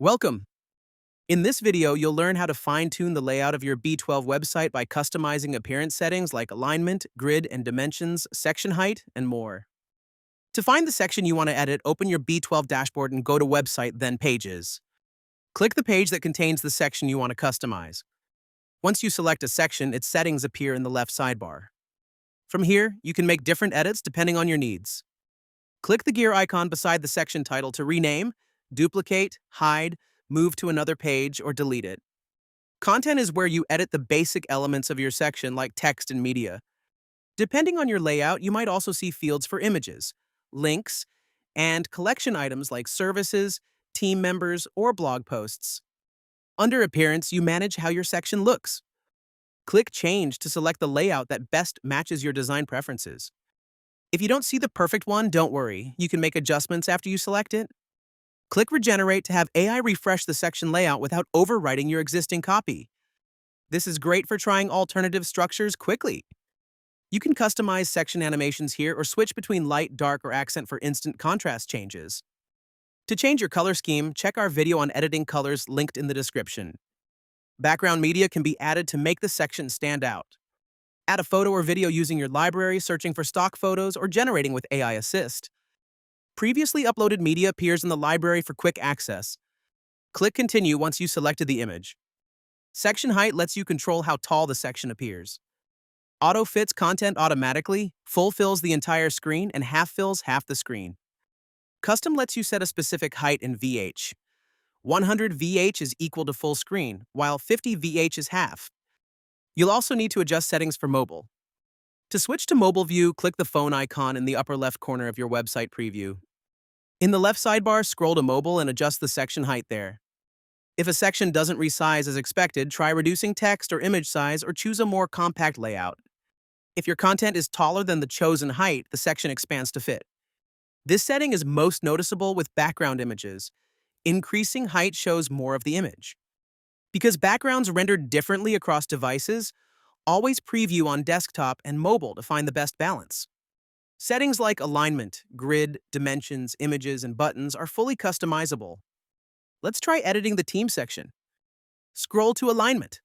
Welcome! In this video, you'll learn how to fine-tune the layout of your B12 website by customizing appearance settings like alignment, grid and dimensions, section height, and more. To find the section you want to edit, open your B12 dashboard and go to Website, then Pages. Click the page that contains the section you want to customize. Once you select a section, its settings appear in the left sidebar. From here, you can make different edits depending on your needs. Click the gear icon beside the section title to rename, duplicate, hide, move to another page, or delete it. Content is where you edit the basic elements of your section like text and media. Depending on your layout, you might also see fields for images, links, and collection items like services, team members, or blog posts. Under Appearance, you manage how your section looks. Click Change to select the layout that best matches your design preferences. If you don't see the perfect one, don't worry. You can make adjustments after you select it. Click Regenerate to have AI refresh the section layout without overwriting your existing copy. This is great for trying alternative structures quickly. You can customize section animations here or switch between light, dark, or accent for instant contrast changes. To change your color scheme, check our video on editing colors linked in the description. Background media can be added to make the section stand out. Add a photo or video using your library, searching for stock photos, or generating with AI Assist. Previously uploaded media appears in the library for quick access. Click Continue once you selected the image. Section height lets you control how tall the section appears. Auto fits content automatically, full fills the entire screen, and half fills half the screen. Custom lets you set a specific height in VH. 100 VH is equal to full screen, while 50 VH is half. You'll also need to adjust settings for mobile. To switch to mobile view, click the phone icon in the upper left corner of your website preview. In the left sidebar, scroll to mobile and adjust the section height there. If a section doesn't resize as expected, try reducing text or image size or choose a more compact layout. If your content is taller than the chosen height, the section expands to fit. This setting is most noticeable with background images. Increasing height shows more of the image. Because backgrounds rendered differently across devices, always preview on desktop and mobile to find the best balance. Settings like alignment, grid, dimensions, images, and buttons are fully customizable. Let's try editing the team section. Scroll to Alignment.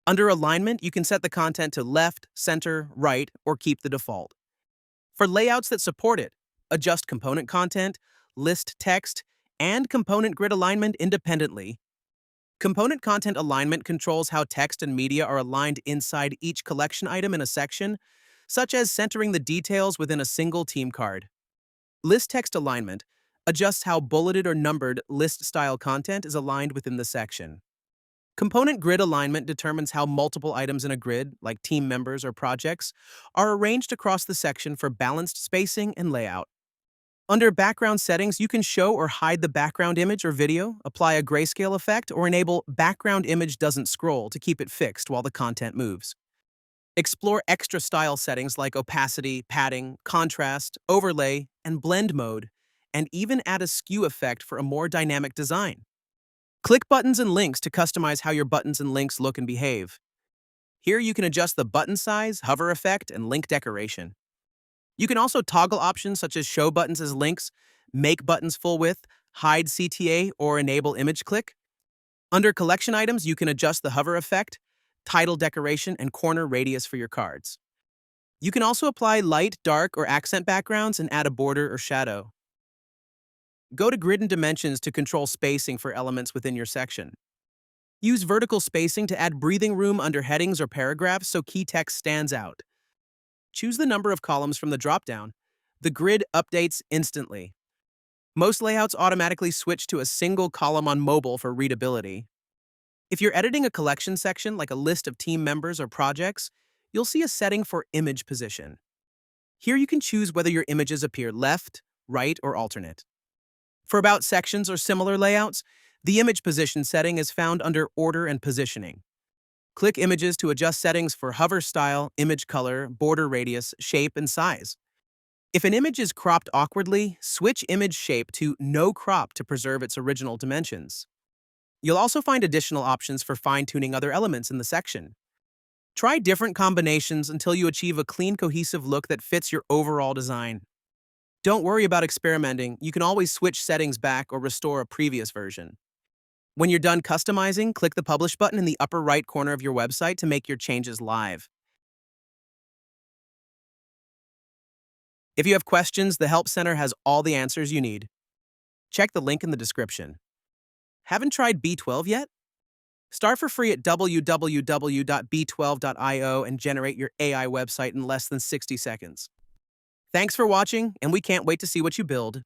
Under Alignment, you can set the content to left, center, right, or keep the default. For layouts that support it, adjust component content, list text, and component grid alignment independently. Component content alignment controls how text and media are aligned inside each collection item in a section, such as centering the details within a single team card. List text alignment adjusts how bulleted or numbered list-style content is aligned within the section. Component grid alignment determines how multiple items in a grid, like team members or projects, are arranged across the section for balanced spacing and layout. Under Background Settings, you can show or hide the background image or video, apply a grayscale effect, or enable Background Image Doesn't Scroll to keep it fixed while the content moves. Explore extra style settings like opacity, padding, contrast, overlay, and blend mode, and even add a skew effect for a more dynamic design. Click Buttons and Links to customize how your buttons and links look and behave. Here you can adjust the button size, hover effect, and link decoration. You can also toggle options such as show buttons as links, make buttons full width, hide CTA, or enable image click. Under collection items, you can adjust the hover effect, title decoration, and corner radius for your cards. You can also apply light, dark, or accent backgrounds and add a border or shadow. Go to Grid and Dimensions to control spacing for elements within your section. Use vertical spacing to add breathing room under headings or paragraphs so key text stands out. Choose the number of columns from the drop-down. The grid updates instantly. Most layouts automatically switch to a single column on mobile for readability. If you're editing a collection section, like a list of team members or projects, you'll see a setting for image position. Here you can choose whether your images appear left, right, or alternate. For About sections or similar layouts, the image position setting is found under Order and Positioning. Click Images to adjust settings for hover style, image color, border radius, shape, and size. If an image is cropped awkwardly, switch image shape to No Crop to preserve its original dimensions. You'll also find additional options for fine-tuning other elements in the section. Try different combinations until you achieve a clean, cohesive look that fits your overall design. Don't worry about experimenting. You can always switch settings back or restore a previous version. When you're done customizing, click the Publish button in the upper right corner of your website to make your changes live. If you have questions, the Help Center has all the answers you need. Check the link in the description. Haven't tried B12 yet? Start for free at www.b12.io and generate your AI website in less than 60 seconds. Thanks for watching, and we can't wait to see what you build.